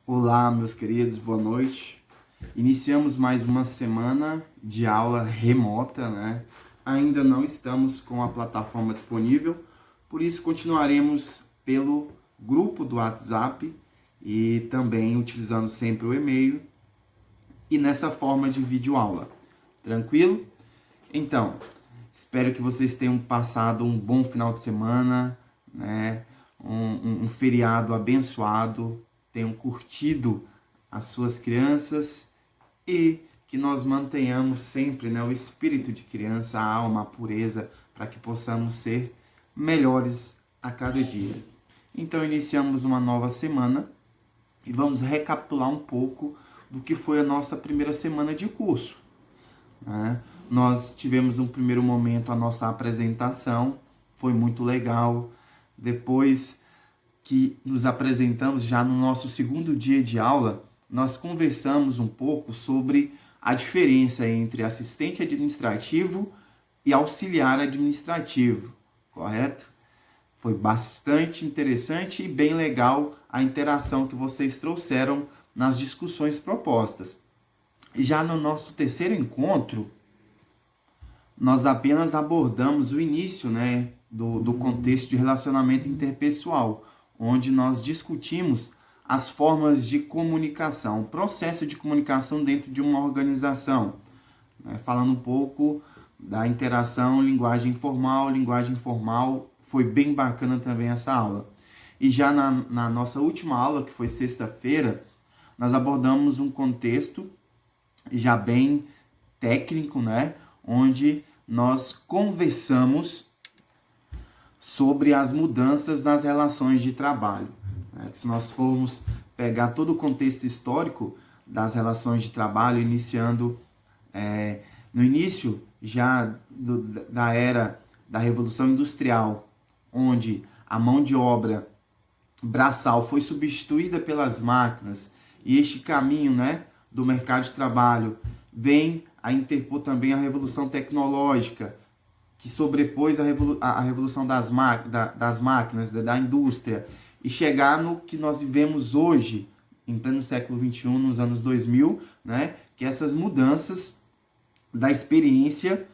Olá, meus queridos, boa noite. Iniciamos mais uma semana de aula remota, né? Ainda não estamos com a plataforma disponível, por isso continuaremos pelo grupo do WhatsApp e também utilizando sempre o e-mail e nessa forma de videoaula. Tranquilo? Então, espero que vocês tenham passado um bom final de semana, né? Um feriado abençoado, tenham curtido as suas crianças e que nós mantenhamos sempre, né, o espírito de criança, a alma, a pureza, para que possamos ser melhores a cada dia. Então, iniciamos uma nova semana e vamos recapitular um pouco do que foi a nossa primeira semana de curso, né? Nós tivemos um primeiro momento a nossa apresentação, foi muito legal. Depois que nos apresentamos, já no nosso segundo dia de aula, nós conversamos um pouco sobre a diferença entre assistente administrativo e auxiliar administrativo, correto? Foi bastante interessante e bem legal a interação que vocês trouxeram nas discussões propostas. Já no nosso terceiro encontro, nós apenas abordamos o início, né, do contexto de relacionamento interpessoal, onde nós discutimos as formas de comunicação, o processo de comunicação dentro de uma organização, né, falando um pouco da interação linguagem formal, foi bem bacana também essa aula. E já na nossa última aula, que foi sexta-feira, nós abordamos um contexto já bem técnico, né, onde nós conversamos sobre as mudanças nas relações de trabalho. Se nós formos pegar todo o contexto histórico das relações de trabalho, iniciando no início já da era da Revolução Industrial, onde a mão de obra braçal foi substituída pelas máquinas, e este caminho, né, do mercado de trabalho vem a interpor também a revolução tecnológica, que sobrepôs a revolução das máquinas, da indústria, e chegar no que nós vivemos hoje, em pleno século XXI, nos anos 2000, né? Que essas mudanças da experiência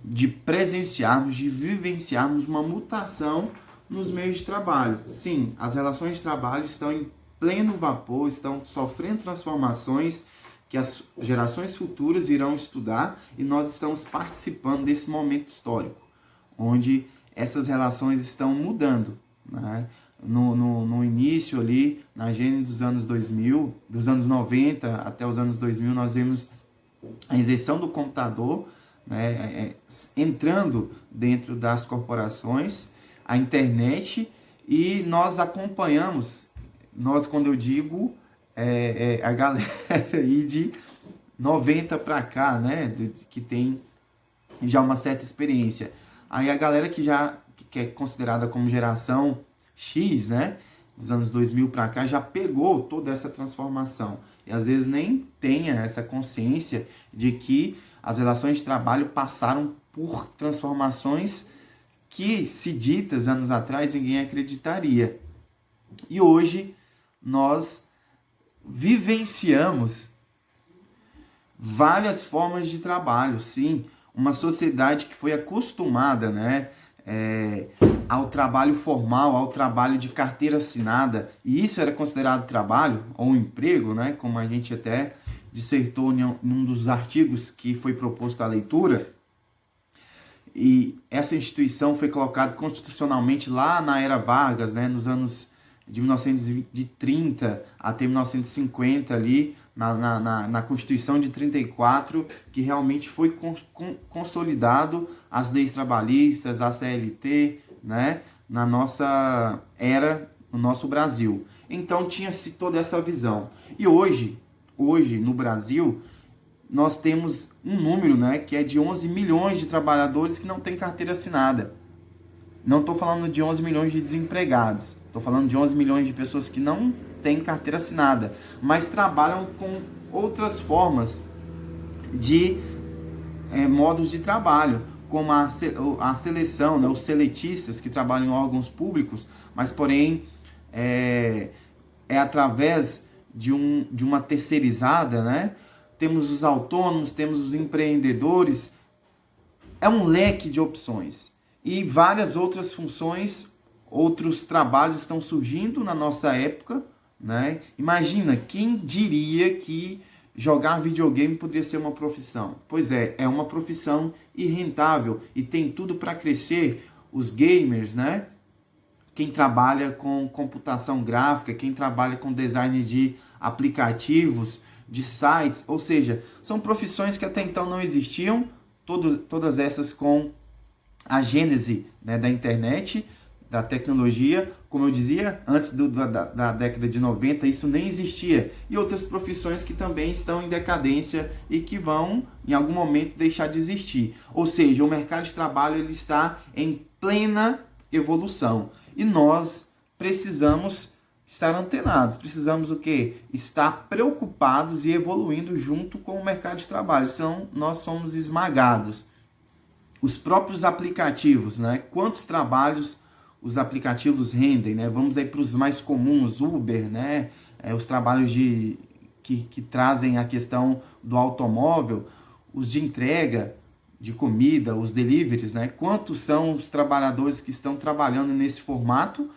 de presenciarmos, de vivenciarmos uma mutação nos meios de trabalho. Sim, as relações de trabalho estão em pleno vapor, estão sofrendo transformações que as gerações futuras irão estudar, e nós estamos participando desse momento histórico, onde essas relações estão mudando, né? No início ali, na gênese dos anos 2000, dos anos 90 até os anos 2000, nós vemos a inserção do computador, né, entrando dentro das corporações, a internet, e nós acompanhamos, quando eu digo a galera aí de 90 para cá, né, que tem já uma certa experiência. Aí a galera que é considerada como geração X, né, dos anos 2000 para cá, já pegou toda essa transformação. E às vezes nem tenha essa consciência de que as relações de trabalho passaram por transformações que, se ditas anos atrás, ninguém acreditaria. E hoje nós vivenciamos várias formas de trabalho, sim. Uma sociedade que foi acostumada, né, ao trabalho formal, ao trabalho de carteira assinada, e isso era considerado trabalho ou emprego, né, como a gente até dissertou em um dos artigos que foi proposto à leitura. E essa instituição foi colocada constitucionalmente lá na era Vargas, né, nos anos de 1930 até 1950 ali, na Constituição de 34, que realmente foi consolidado as leis trabalhistas, a CLT, né, na nossa era, no nosso Brasil. Então tinha-se toda essa visão. E hoje no Brasil, nós temos um número, né, que é de 11 milhões de trabalhadores que não têm carteira assinada. Não estou falando de 11 milhões de desempregados. Estou falando de 11 milhões de pessoas que não têm carteira assinada, mas trabalham com outras formas de modos de trabalho, como a seleção, né, os seletistas que trabalham em órgãos públicos, mas porém é através de uma terceirizada, né? Temos os autônomos, temos os empreendedores, é um leque de opções. E várias outras funções, outros trabalhos estão surgindo na nossa época, né? Imagina, quem diria que jogar videogame poderia ser uma profissão? Pois é uma profissão e rentável e tem tudo para crescer. Os gamers, né? Quem trabalha com computação gráfica, quem trabalha com design de aplicativos, de sites, ou seja, são profissões que até então não existiam, todas essas com a gênese, né, da internet, da tecnologia, como eu dizia, antes da década de 90, isso nem existia. E outras profissões que também estão em decadência e que vão, em algum momento, deixar de existir. Ou seja, o mercado de trabalho ele está em plena evolução. E nós precisamos estar antenados, precisamos o quê? Estar preocupados e evoluindo junto com o mercado de trabalho, senão nós somos esmagados. Os próprios aplicativos, né? Quantos trabalhos os aplicativos rendem, né? Vamos aí para os mais comuns, Uber, né? Os trabalhos que trazem a questão do automóvel, os de entrega de comida, os deliveries, né? Quantos são os trabalhadores que estão trabalhando nesse formato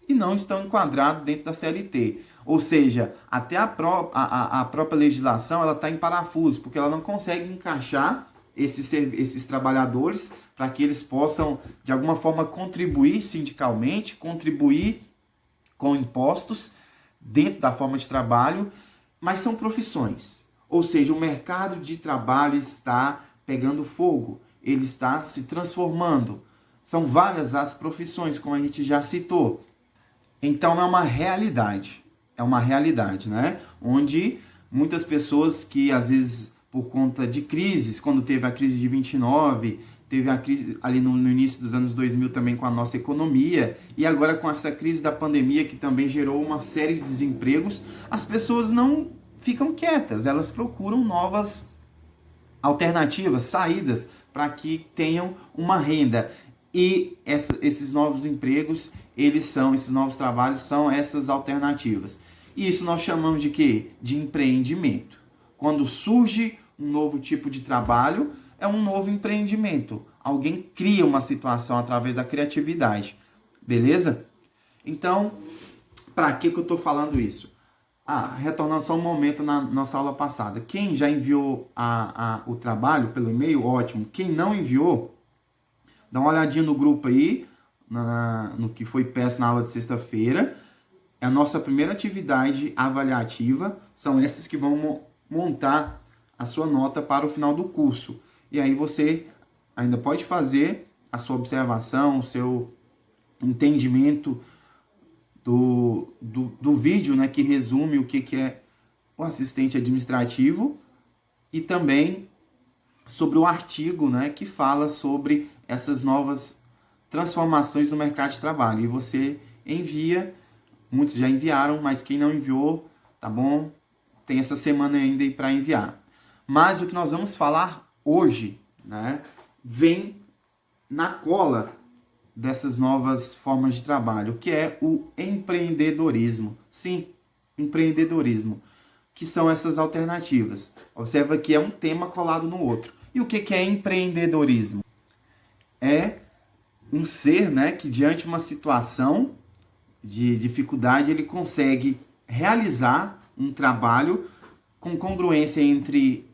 e não estão enquadrados dentro da CLT? Ou seja, até a própria legislação ela está em parafuso, porque ela não consegue encaixar esses trabalhadores para que eles possam, de alguma forma, contribuir sindicalmente, contribuir com impostos dentro da forma de trabalho, mas são profissões. Ou seja, o mercado de trabalho está pegando fogo, ele está se transformando. São várias as profissões, como a gente já citou. Então é uma realidade, né? Onde muitas pessoas que às vezes por conta de crises, quando teve a crise de 29, teve a crise ali no início dos anos 2000 também com a nossa economia, e agora com essa crise da pandemia que também gerou uma série de desempregos, as pessoas não ficam quietas, elas procuram novas alternativas, saídas para que tenham uma renda. E esses novos empregos, esses novos trabalhos são essas alternativas. E isso nós chamamos de quê? De empreendimento. Quando surge um novo tipo de trabalho, é um novo empreendimento. Alguém cria uma situação através da criatividade. Beleza? Então, para que eu estou falando isso? Retornando só um momento na nossa aula passada. Quem já enviou o trabalho pelo e-mail, ótimo. Quem não enviou, dá uma olhadinha no grupo aí, no que foi peça na aula de sexta-feira. É a nossa primeira atividade avaliativa. São essas que vão montar a sua nota para o final do curso. E aí você ainda pode fazer a sua observação, o seu entendimento do vídeo, né, que resume o que é o assistente administrativo, e também sobre o artigo, né, que fala sobre essas novas transformações no mercado de trabalho. E você envia, muitos já enviaram, mas quem não enviou, tá bom? Tem essa semana ainda para enviar. Mas o que nós vamos falar hoje, né, vem na cola dessas novas formas de trabalho, que é o empreendedorismo. Sim, empreendedorismo, que são essas alternativas. Observa que é um tema colado no outro. E o que é empreendedorismo? É um ser, né, que diante de uma situação de dificuldade, ele consegue realizar um trabalho com congruência entre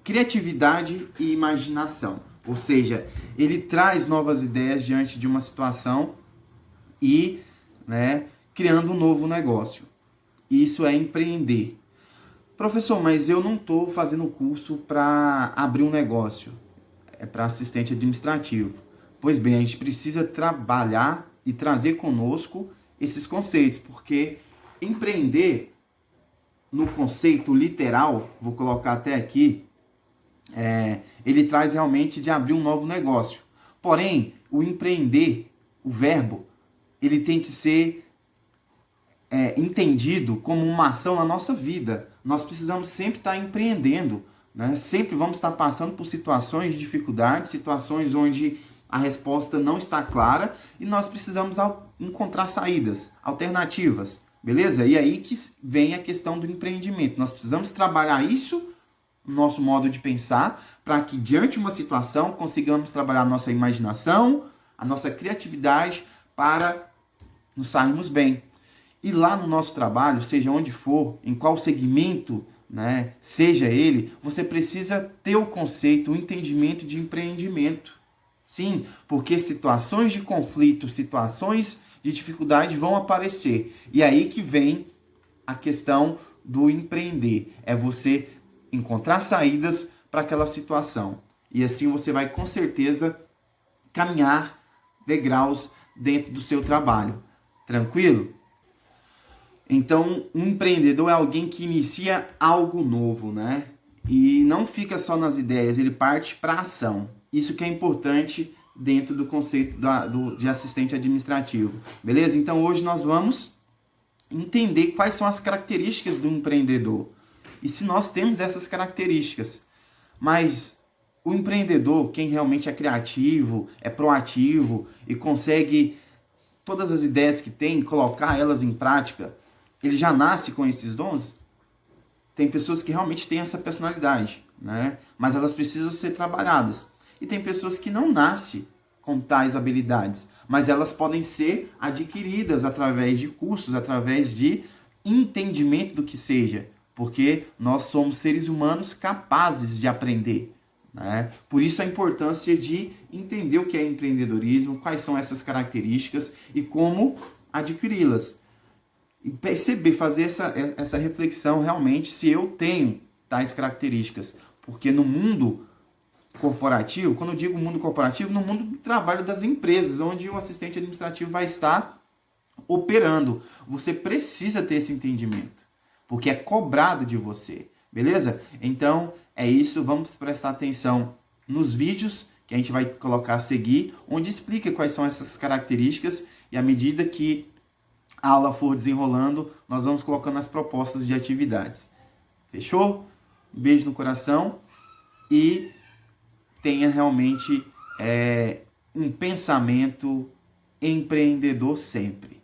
criatividade e imaginação. Ou seja, ele traz novas ideias diante de uma situação e, né, criando um novo negócio. Isso é empreender. Professor, mas eu não estou fazendo curso para abrir um negócio. É para assistente administrativo. Pois bem, a gente precisa trabalhar e trazer conosco esses conceitos, porque empreender, no conceito literal, vou colocar até aqui, ele traz realmente de abrir um novo negócio. Porém, o empreender, o verbo, ele tem que ser entendido como uma ação na nossa vida. Nós precisamos sempre estar empreendendo, né? Sempre vamos estar passando por situações de dificuldade, situações onde a resposta não está clara e nós precisamos encontrar saídas, alternativas. beleza? E aí que vem a questão do empreendimento. Nós precisamos trabalhar isso no nosso modo de pensar para que, diante de uma situação, consigamos trabalhar a nossa imaginação, a nossa criatividade para nos sairmos bem. E lá no nosso trabalho, seja onde for, em qual segmento, né, seja ele, você precisa ter o conceito, o entendimento de empreendimento. Sim, porque situações de conflito, situações de dificuldade vão aparecer. E aí que vem a questão do empreender. É você encontrar saídas para aquela situação. E assim você vai com certeza caminhar degraus dentro do seu trabalho. Tranquilo? Então, um empreendedor é alguém que inicia algo novo, né? E não fica só nas ideias, ele parte para a ação. Isso que é importante dentro do conceito de assistente administrativo. Beleza? Então, hoje nós vamos entender quais são as características do empreendedor. E se nós temos essas características. Mas o empreendedor, quem realmente é criativo, é proativo e consegue todas as ideias que tem, colocar elas em prática, ele já nasce com esses dons? Tem pessoas que realmente têm essa personalidade, né? Mas elas precisam ser trabalhadas. E tem pessoas que não nascem com tais habilidades, mas elas podem ser adquiridas através de cursos, através de entendimento do que seja, porque nós somos seres humanos capazes de aprender, né? Por isso a importância de entender o que é empreendedorismo, quais são essas características e como adquiri-las. E perceber, fazer essa reflexão realmente se eu tenho tais características. Porque no mundo corporativo, quando eu digo mundo corporativo, no mundo do trabalho das empresas, onde o assistente administrativo vai estar operando, você precisa ter esse entendimento, porque é cobrado de você, beleza? Então é isso, vamos prestar atenção nos vídeos que a gente vai colocar a seguir, onde explica quais são essas características e à medida que a aula for desenrolando, nós vamos colocando as propostas de atividades. Fechou? Um beijo no coração e tenha realmente um pensamento empreendedor sempre.